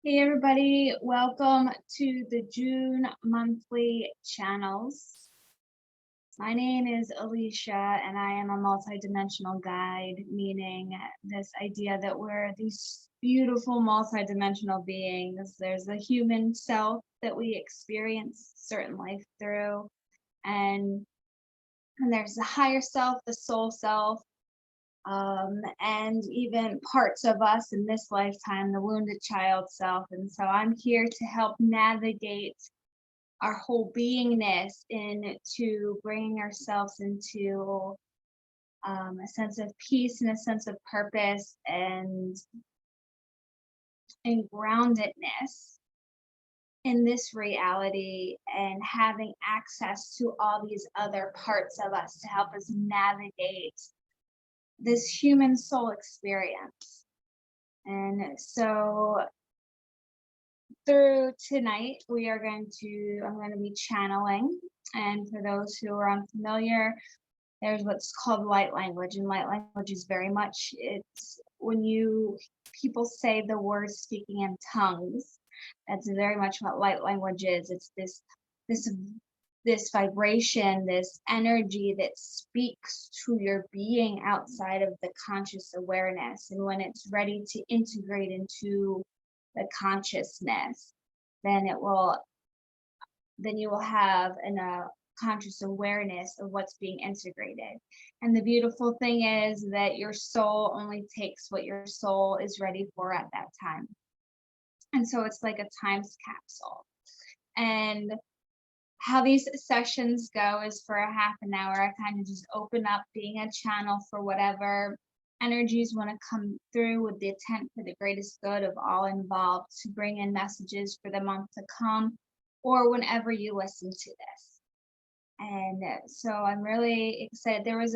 Hey everybody, welcome to the June monthly channels. My name is Alicia and I am a multidimensional guide, meaning this idea that we're these beautiful multidimensional beings. There's the human self that we experience certain life through, and there's the higher self, the soul self, and even parts of us in this lifetime, the wounded child self. And so I'm here to help navigate our whole beingness into bringing ourselves into a sense of peace and a sense of purpose and groundedness in this reality, and having access to all these other parts of us to help us navigate this human soul experience. And so through tonight, I'm going to be channeling. And for those who are unfamiliar, there's what's called light language. And light language is very much, it's when people say the word speaking in tongues, that's very much what light language is. It's this vibration, this energy that speaks to your being outside of the conscious awareness. And when it's ready to integrate into the consciousness, then you will have a conscious awareness of what's being integrated. And the beautiful thing is that your soul only takes what your soul is ready for at that time. And so it's like a time capsule. And how these sessions go is for a half an hour. I kind of just open up, being a channel for whatever energies want to come through, with the intent for the greatest good of all involved, to bring in messages for the month to come, or whenever you listen to this. And so I'm really excited. There was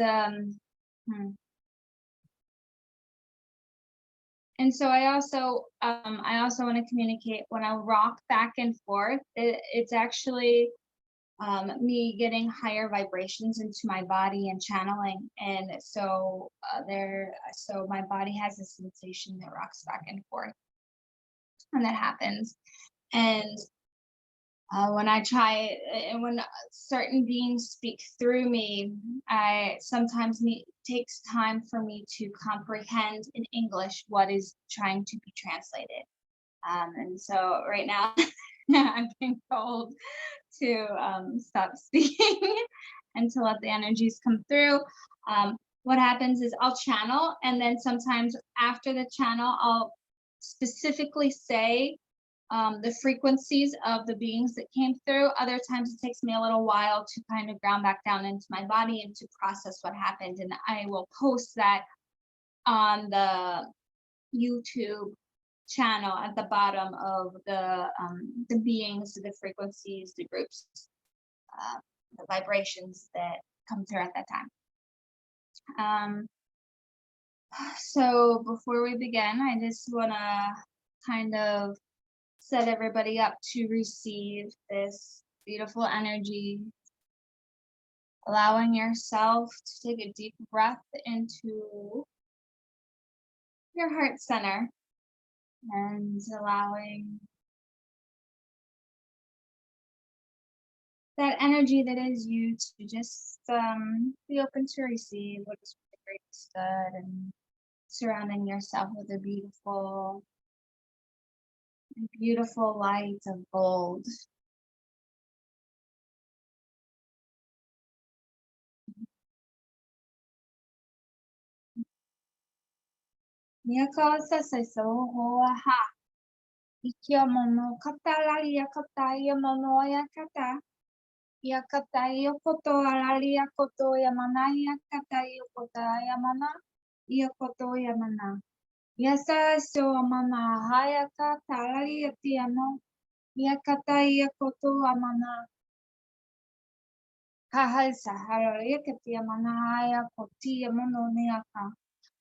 and so I also want to communicate when I rock back and forth. It's actually me getting higher vibrations into my body and channeling. And so so my body has a sensation that rocks back and forth, and that happens. And when I try, and when certain beings speak through me, takes time for me to comprehend in English what is trying to be translated. And so right now I'm being told to stop speaking and to let the energies come through. What happens is I'll channel, and then sometimes after the channel, I'll specifically say the frequencies of the beings that came through. Other times it takes me a little while to kind of ground back down into my body and to process what happened. And I will post that on the YouTube channel at the bottom of the beings, the frequencies, the groups, the vibrations that come through at that time. So before we begin, I just want to kind of set everybody up to receive this beautiful energy, allowing yourself to take a deep breath into your heart center, and allowing that energy that is you to just be open to receive what is for the greatest good, and surrounding yourself with a beautiful light of gold. Yakasa so hoa ha. Ikia mono katala yakata yamono yakata. Yakata yokoto alali yakoto yamana yakata yokota yamana yakoto yamana. Yasa so amana hayaka talali yatiamo. Yakata yakoto amana. Kahal sahara yakati yamana hayakoti yamono niaka.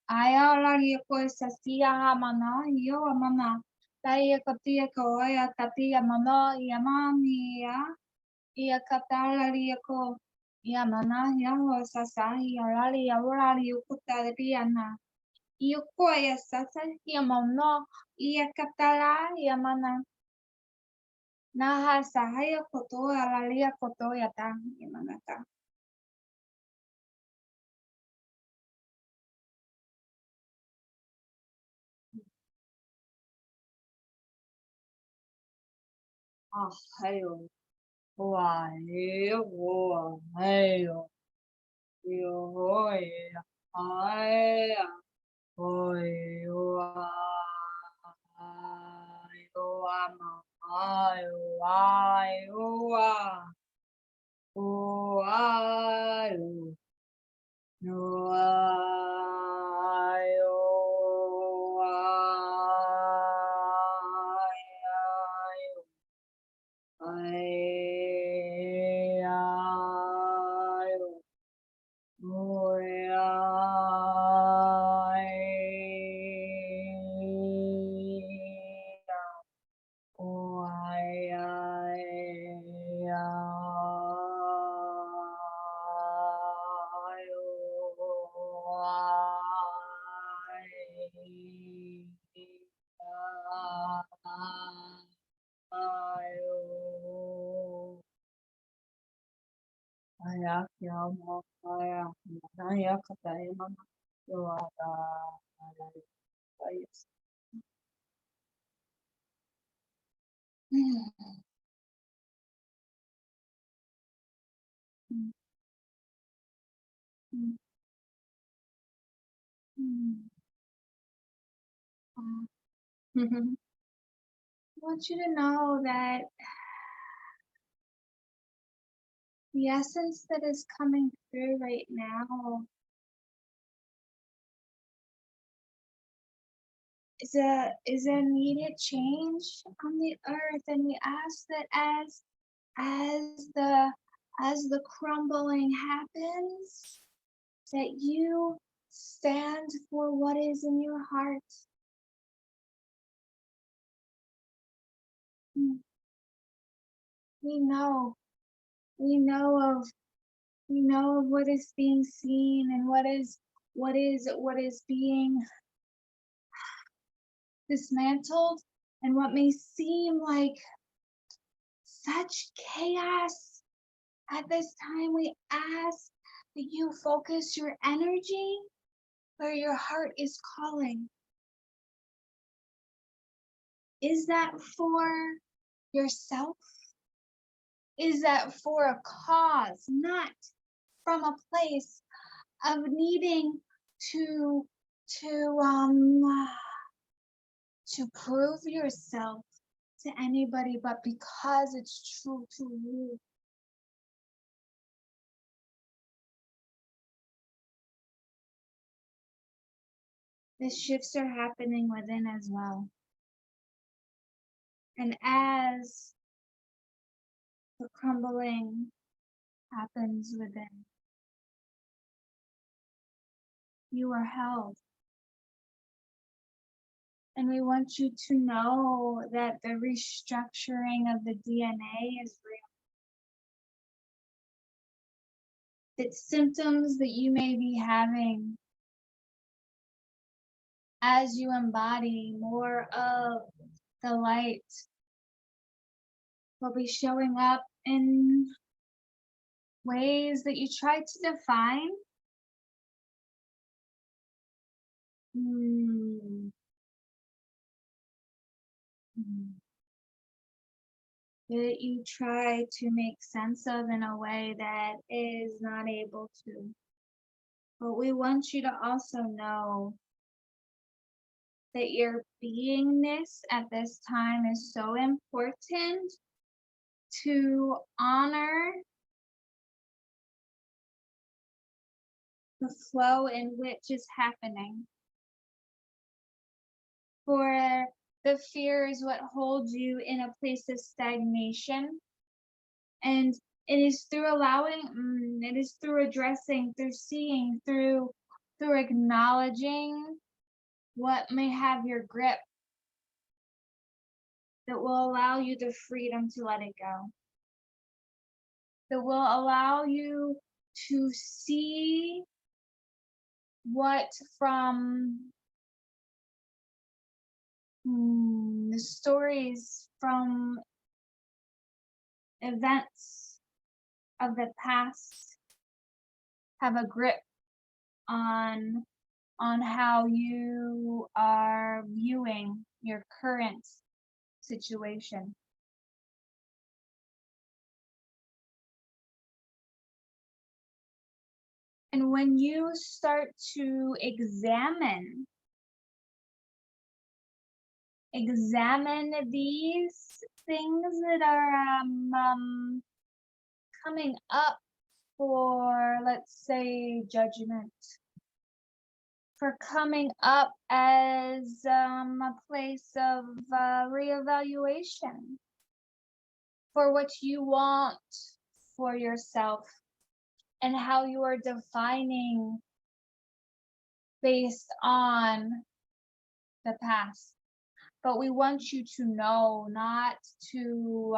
Ayala yako sasia hamana yo amana. Taya katia koya tatia mama yamania. Ia katala yako yamana yaho sasa yalali yawali yukuta riana. Iokoya sasa yamono iakatala yamana naha sahaya koto alalia koto yata yamanata. Ah, hayo. Wa hayo. Yo hoy. Ay. Hoy. Wa. Yo ama. Ay. Ay. Wa. Ay. No. Ay. Ay. Ay. I want you to know that the essence that is coming through right now is a needed change on the earth, and we ask that as the as the crumbling happens, that you stand for what is in your heart. We know we know of what is being seen and what is being dismantled, and what may seem like such chaos. At this time, we ask that you focus your energy where your heart is calling. Is that for yourself? Is that for a cause, not from a place of needing to to to prove yourself to anybody, but because it's true to you? The shifts are happening within as well. And as the crumbling happens within, you are held. And we want you to know that the restructuring of the DNA is real. That symptoms that you may be having as you embody more of the light will be showing up in ways that you try to define. That you try to make sense of in a way that is not able to. But we want you to also know that your beingness at this time is so important to honor the flow in which is happening. For the fear is what holds you in a place of stagnation. And it is through allowing, it is through addressing, through seeing, through acknowledging what may have your grip that will allow you the freedom to let it go. That will allow you to see what from the stories from events of the past have a grip on how you are viewing your current situation. And when you start to examine these things that are coming up for, let's say, judgment, for coming up as a place of reevaluation for what you want for yourself and how you are defining based on the past. But we want you to know, not to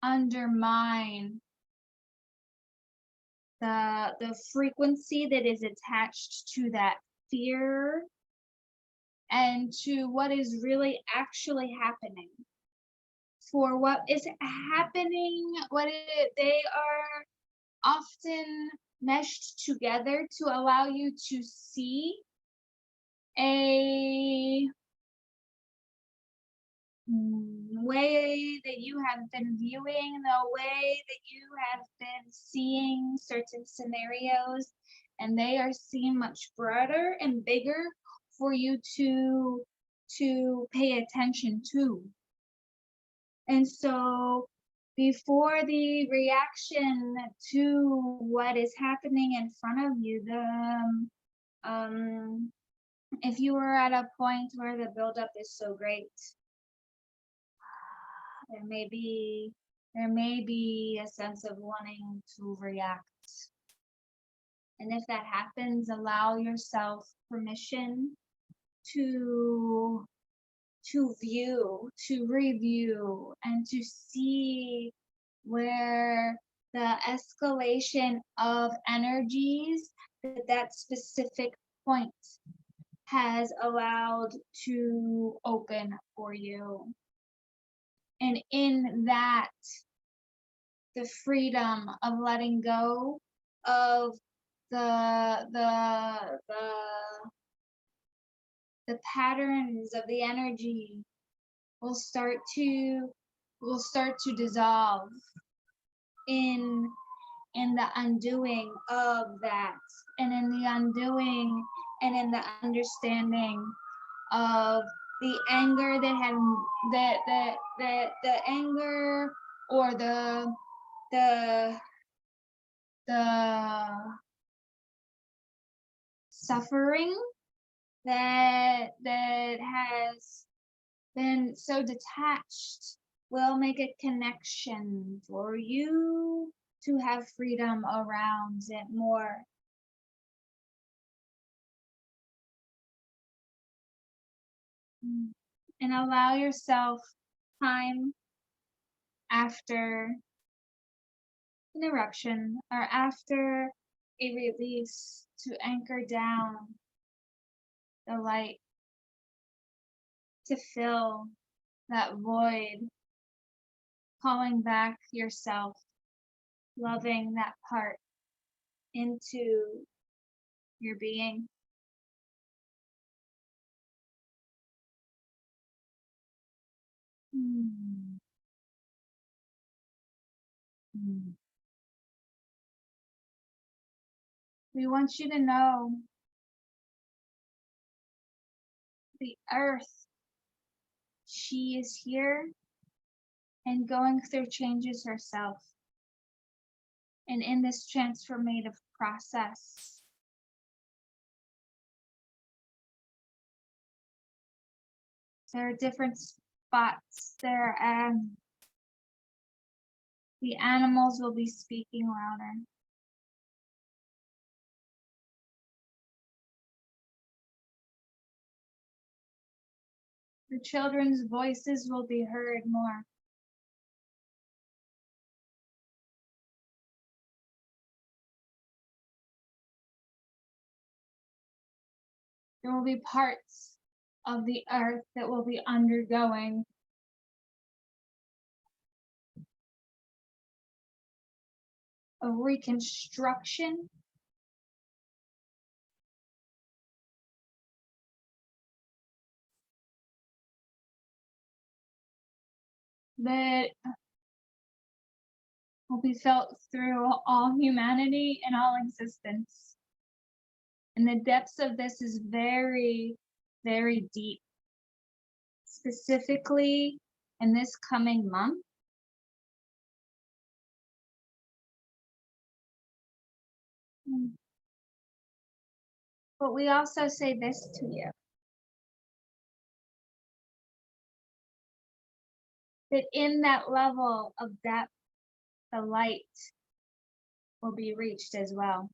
undermine the frequency that is attached to that fear and to what is really actually happening. For what is happening, they are often meshed together to allow you to see a way that you have been viewing, the way that you have been seeing certain scenarios, and they are seen much broader and bigger for you to pay attention to. And so before the reaction to what is happening in front of you, if you were at a point where the buildup is so great, there may be a sense of wanting to react. And if that happens, allow yourself permission to view, to review, and to see where the escalation of energies that specific point has allowed to open for you. And in that, the freedom of letting go of the patterns of the energy will start to dissolve in the undoing of that, and in the undoing and in the understanding of the anger that had the anger or the suffering that has been so detached will make a connection for you to have freedom around it more. And allow yourself time after an eruption or after a release to anchor down the light, to fill that void, calling back yourself, loving that part into your being. We want you to know the earth, she is here and going through changes herself. And in this transformative process, there are different spots. The animals will be speaking louder. The children's voices will be heard more. There will be parts of the earth that will be undergoing a reconstruction that will be felt through all humanity and all existence. And the depths of this is very, very deep. Specifically in this coming month, but we also say this to you, that in that level of depth, the light will be reached as well.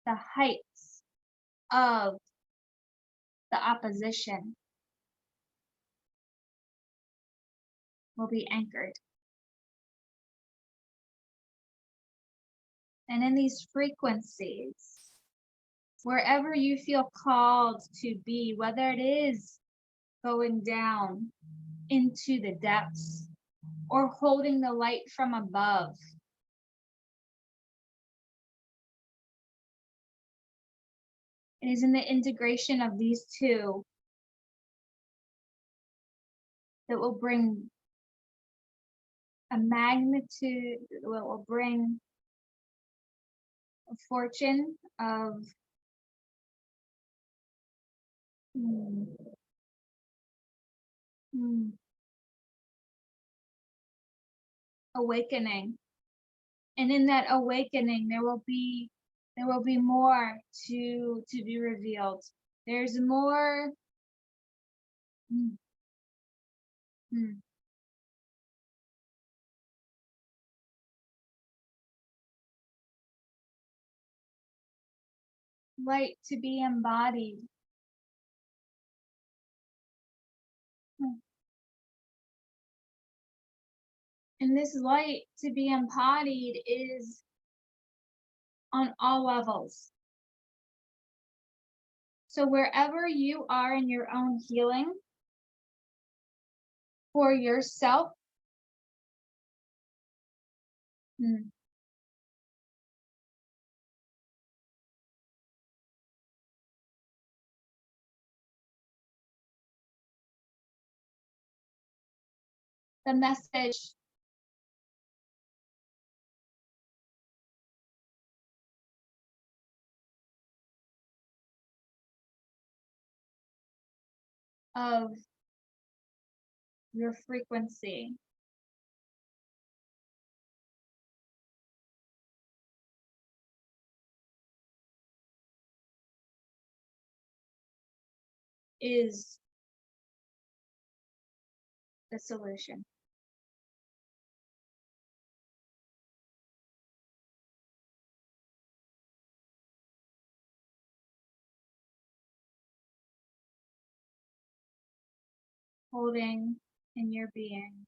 The heights of the opposition will be anchored. And in these frequencies, wherever you feel called to be, whether it is going down into the depths or holding the light from above, it is in the integration of these two that will bring a magnitude, that will bring a fortune of awakening. And in that awakening, there will be more to be revealed. There's more light to be embodied. And this light to be embodied is on all levels. So wherever you are in your own healing for yourself, the message of your frequency is the solution. Holding in your being.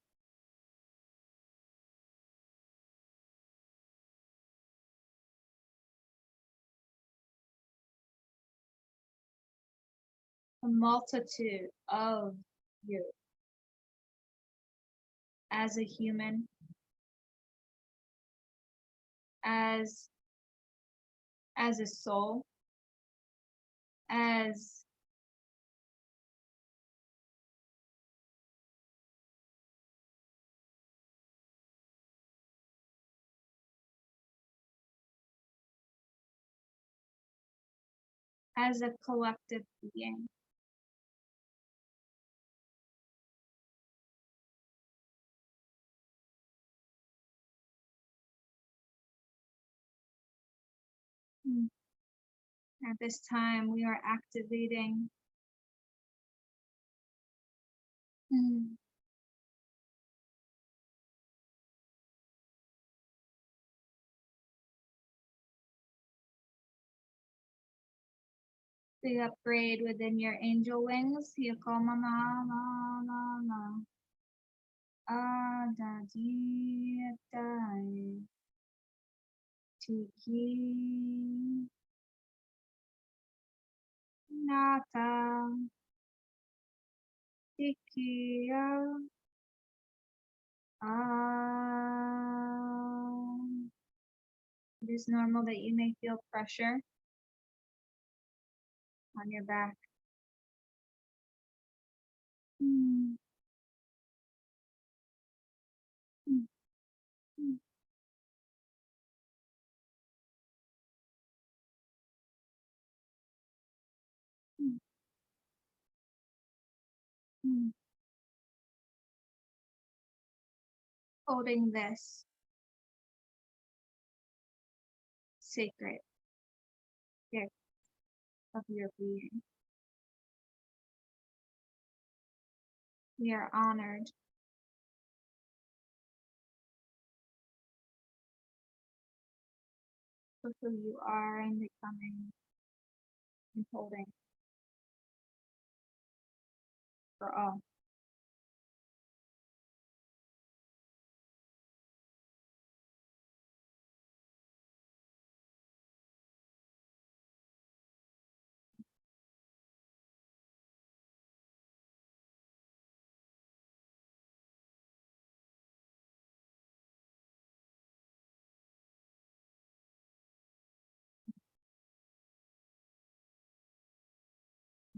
A multitude of you as a human, as a soul, as a collective being. At this time, we are activating the upgrade within your angel wings. Tiki Naka Tikia. It is normal that you may feel pressure on your back. Mm. Mm. Mm. Mm. Mm. Holding this sacred gift of your being. We are honored for who you are and becoming and holding for all.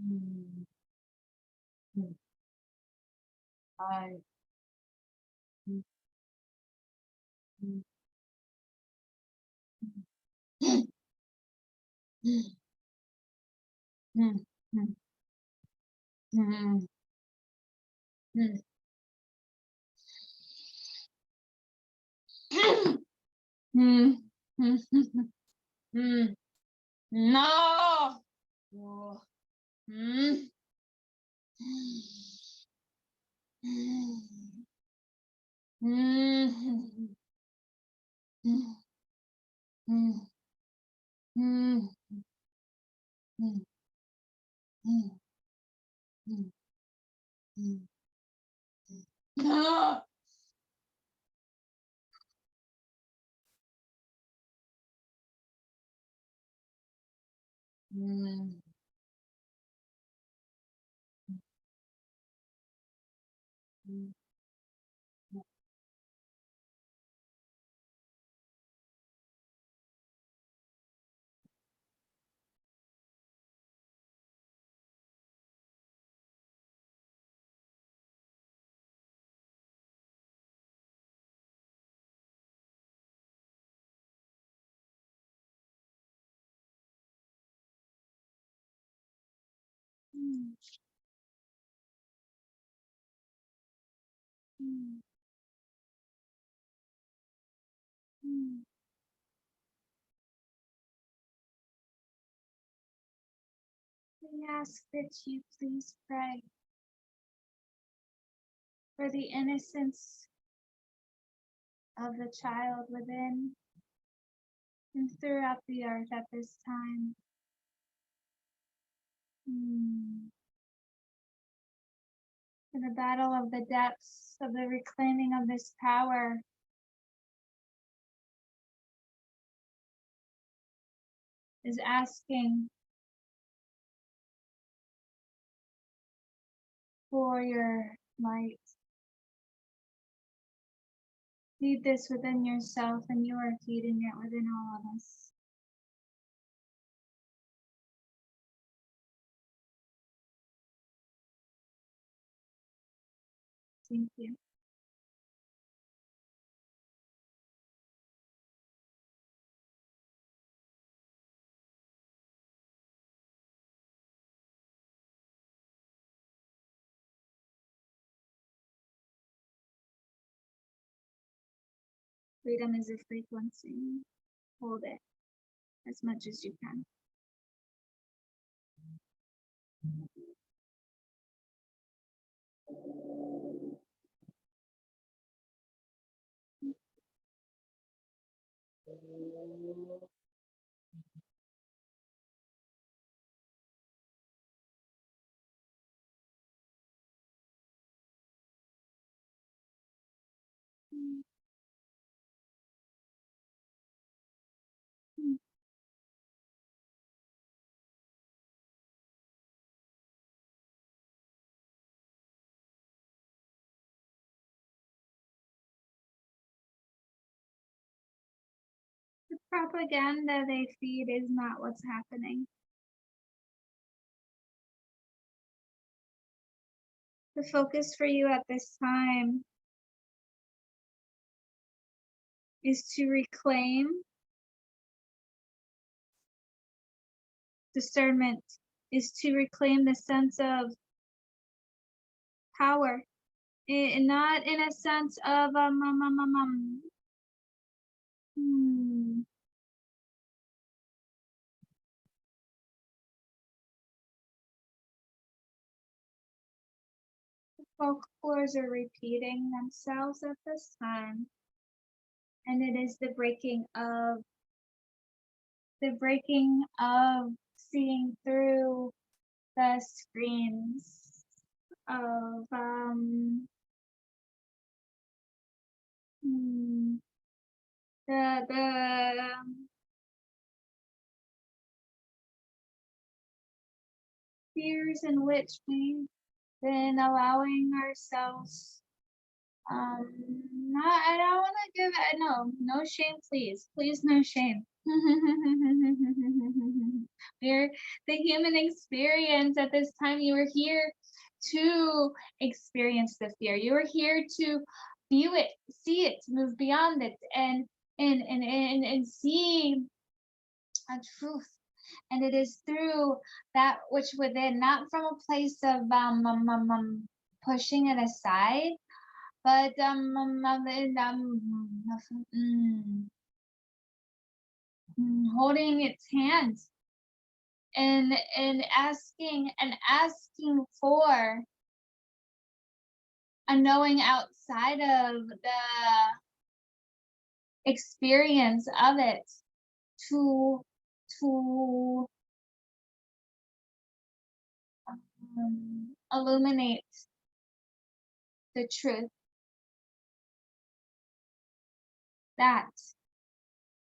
Mm. Mm. I. Mm. Mm. Mm. Mm. Mm. Mm. Mm. Mm. Mm. Mm. No. Oh. Mm. Mm. Mm. Mm. Mm. Mm. Mm. Mm. No. Mm. Mm. Mm. Mm. Mm. We ask that you please pray for the innocence of the child within and throughout the earth at this time. Mm. For the battle of the depths of the reclaiming of this power is asking for your light. Feed this within yourself, and you are feeding it within all of us. Thank you. Freedom is a frequency. Hold it as much as you can. Mm. Mm. propaganda they feed is not what's happening. The focus for you at this time is to reclaim discernment, is to reclaim the sense of power, and not in a sense of folklores are repeating themselves at this time, and it is the breaking of seeing through the screens of the fears in which we've been allowing ourselves. I don't want to give it, no shame, please, no shame. We're the human experience at this time. You are here to experience the fear. You are here to view it, see it, move beyond it, and see a truth. And it is through that which within, not from a place of pushing it aside, but holding its hand and asking for a knowing outside of the experience of it to illuminate the truth. That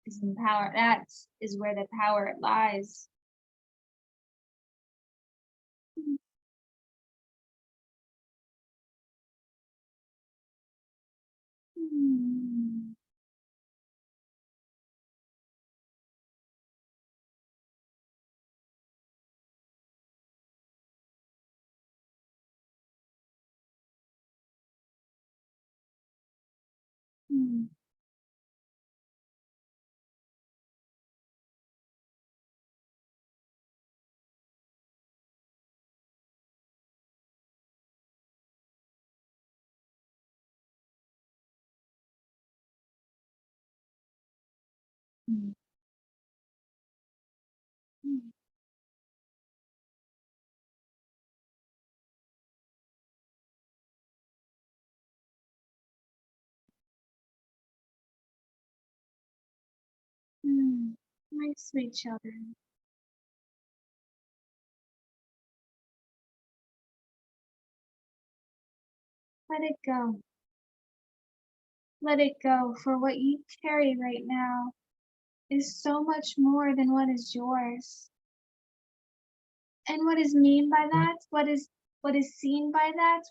is in power. That is where the power lies. My sweet children. Let it go. Let it go, for what you carry right now is so much more than what is yours. And what is mean by that? What is seen by that?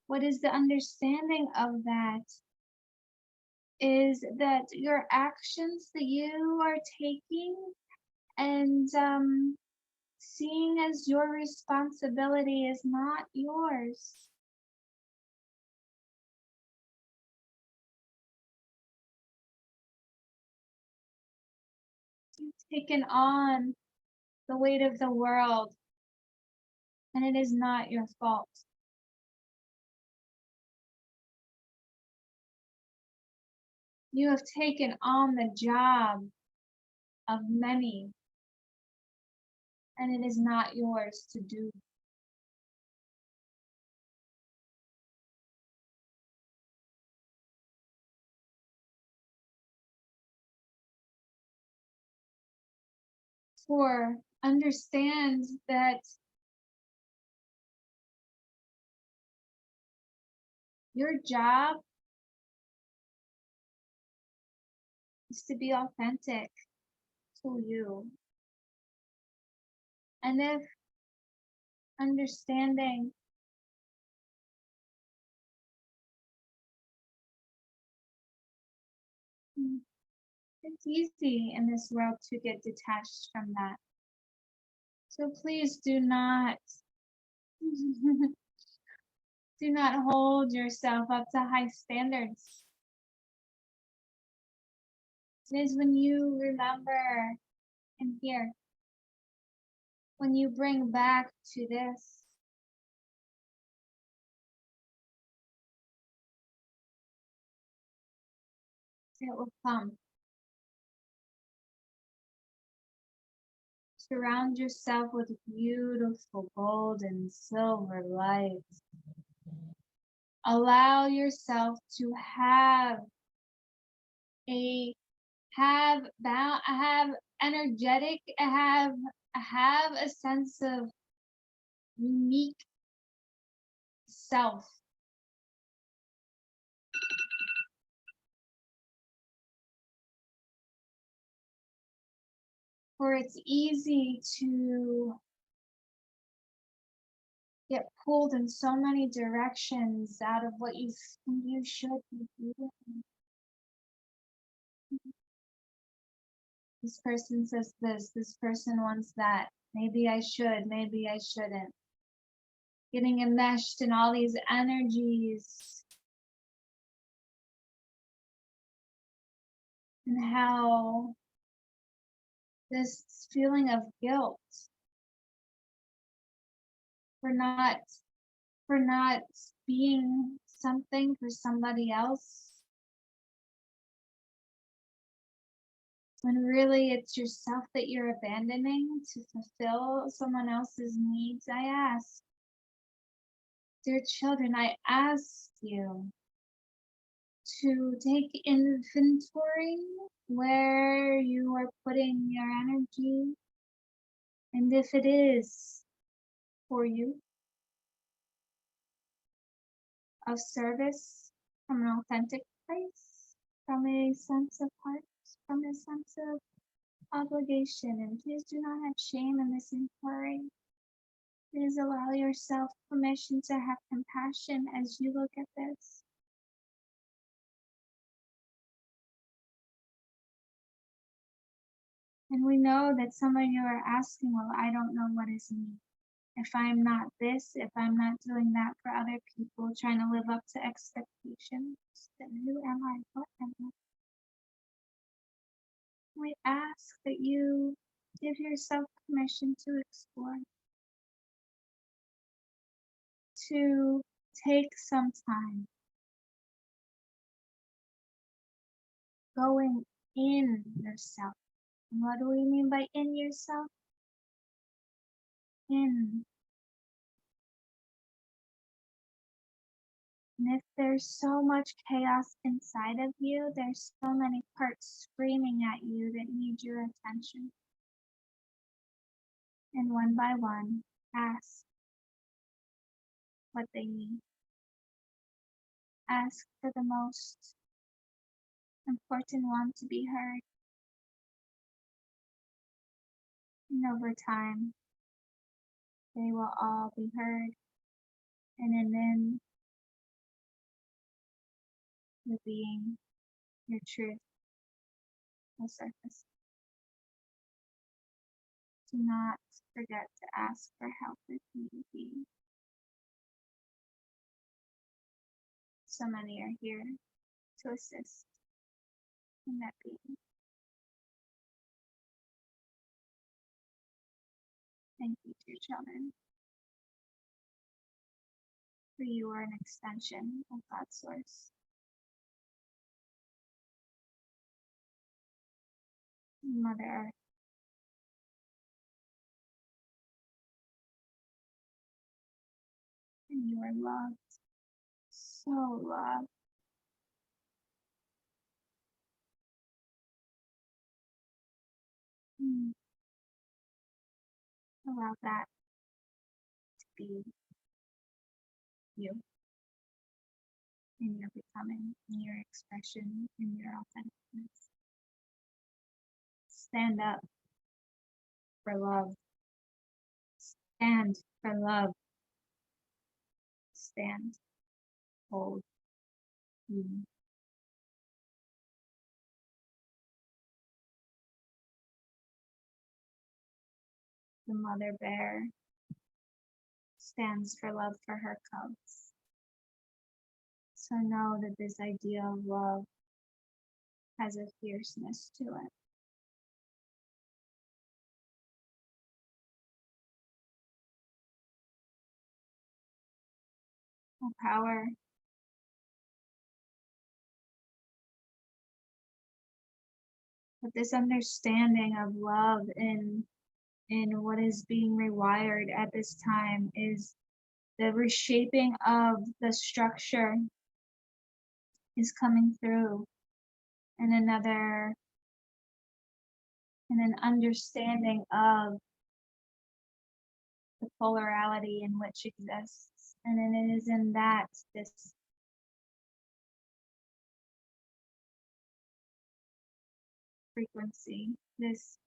What is the understanding of that? Is that your actions that you are taking and seeing as your responsibility is not yours. You've taken on the weight of the world, and it is not your fault. You have taken on the job of many, and it is not yours to do. For understand that your job is to be authentic to you. And if understanding It's easy in this world to get detached from that. So please do not do not hold yourself up to high standards. It is when you remember and hear, when you bring back to this, it will come. Surround yourself with beautiful gold and silver lights. Allow yourself to have a have energetic, have a sense of unique self. For it's easy to get pulled in so many directions out of what you think you should be doing. This person says this person wants that. Maybe I should, maybe I shouldn't. Getting enmeshed in all these energies. And how this feeling of guilt for not being something for somebody else, when really it's yourself that you're abandoning to fulfill someone else's needs. I ask, dear children, I ask you to take inventory where you are putting your energy, and if it is for you of service from an authentic place, from a sense of heart, from a sense of obligation. And please do not have shame in this inquiry. Please allow yourself permission to have compassion as you look at this. And we know that some of you are asking, well, I don't know what is me. If I'm not this, if I'm not doing that for other people, trying to live up to expectations, then who am I? What am I? We ask that you give yourself permission to explore, to take some time going in yourself. And what do we mean by in yourself? In. And if there's so much chaos inside of you, there's so many parts screaming at you that need your attention. And one by one, ask what they need. Ask for the most important one to be heard. And over time, they will all be heard. And then your being, your truth will surface. Do not forget to ask for help if need be. So many are here to assist in that being. Thank you, dear children, for you are an extension of God's source. Mother Earth. And you are loved, so loved. Allow that to be you in your becoming, in your expression, in your authenticness. Stand up for love. Stand for love. Stand, hold, be. The mother bear stands for love for her cubs. So know that this idea of love has a fierceness to it. A power. But this understanding of love in what is being rewired at this time is the reshaping of the structure is coming through, and an understanding of the polarity in which exists. And then it is in that this frequency, this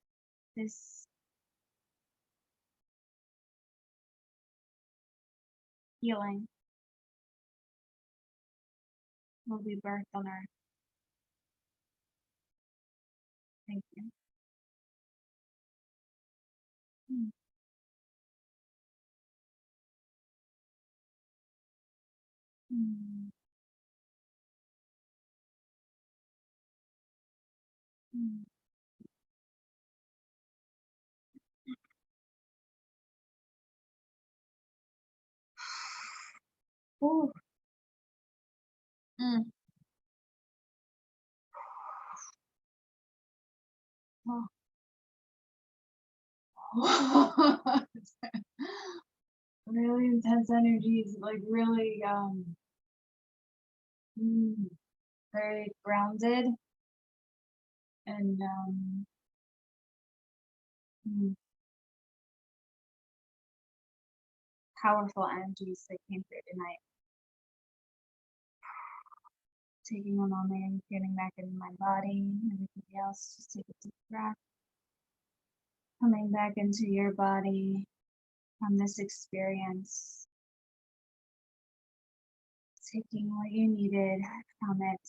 healing will be birthed on earth. Thank you. Mm. Mm. Mm. Ooh. Mm. Oh. Really intense energies, like really very grounded and powerful energies that came through tonight. Taking a moment and getting back into my body and everything else, just take a deep breath. Coming back into your body from this experience. Taking what you needed from it.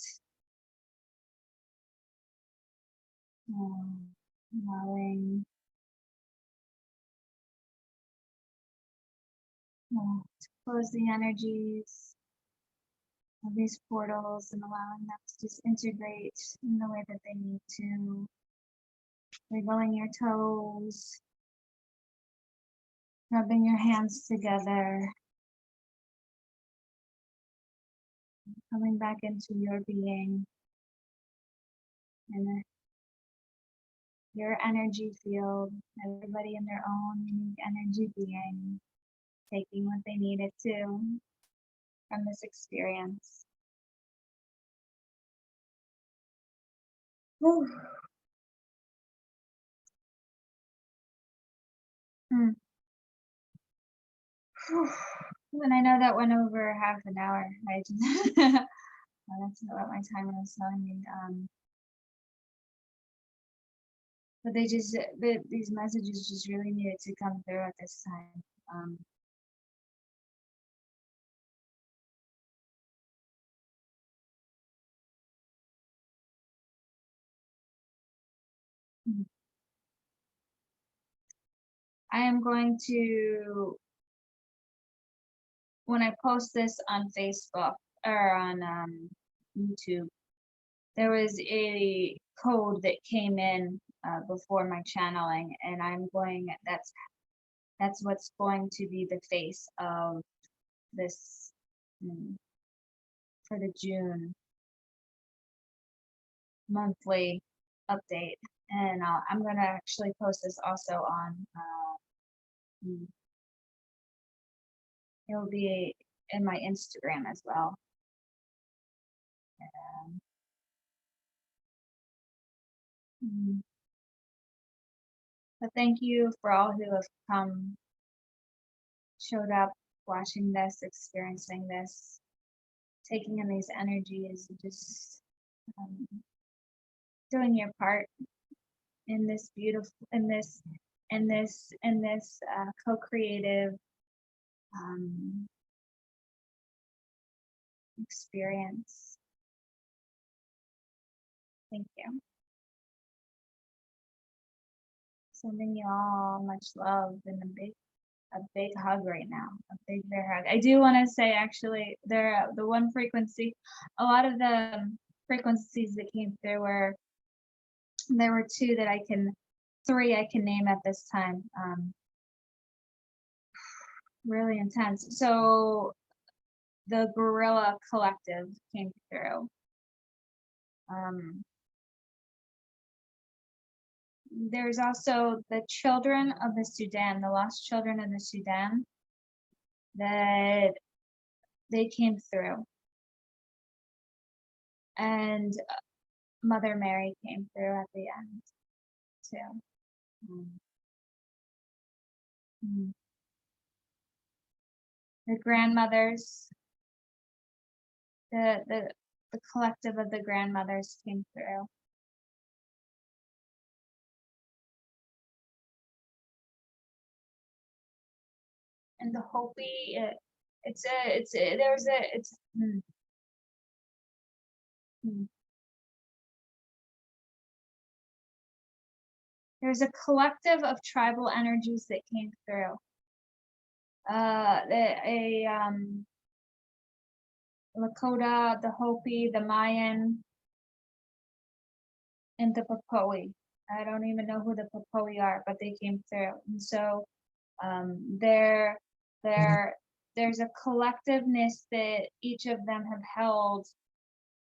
Allowing to close the energies of these portals and allowing them to just integrate in the way that they need to. Wiggling your toes, rubbing your hands together, coming back into your being and your energy field, everybody in their own unique energy being, taking what they needed to from this experience. Whew. And I know that went over half an hour. I just that's what my timer was telling me. But these messages just really needed to come through at this time. I am going to, when I post this on Facebook or on YouTube, there was a code that came in before my channeling, and that's what's going to be the face of this for the June monthly update. And I'm going to actually post this also on, it'll be in my Instagram as well. But thank you for all who have come, showed up, watching this, experiencing this, taking in these energies, and just doing your part in this beautiful, in this co-creative experience. Thank you. Sending you all much love and a big hug right now, a big bear hug. I do want to say actually, the one frequency, a lot of the frequencies that came through were there were three I can name at this time. Really intense. So the Gorilla Collective came through. There's also the children of the Sudan, the lost children of the Sudan, that they came through. And Mother Mary came through at the end too. The grandmothers, the collective of the grandmothers came through. And the Hopi, there's a collective of tribal energies that came through. Lakota, the Hopi, the Mayan, and the Papoe. I don't even know who the Papoe are, but they came through. And so there's a collectiveness that each of them have held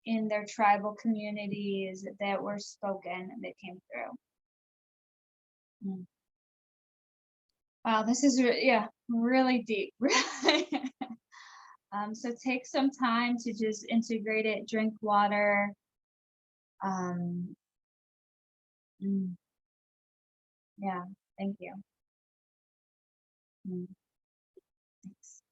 in their tribal communities that were spoken that came through. Wow, this is really deep. So take some time to just integrate it, drink water. Yeah, thank you. Thanks.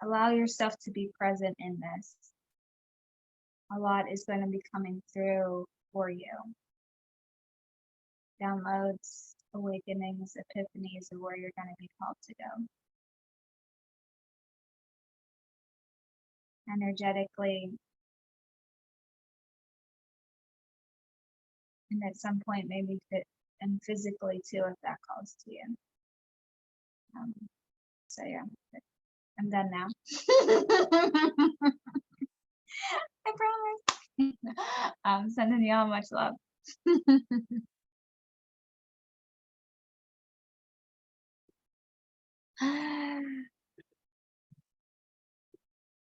Allow yourself to be present in this. A lot is going to be coming through for you. Downloads, awakenings, epiphanies of where you're going to be called to go. Energetically, and at some point maybe and physically too, if that calls to you. So yeah, I'm done now. I promise. I'm sending you all much love.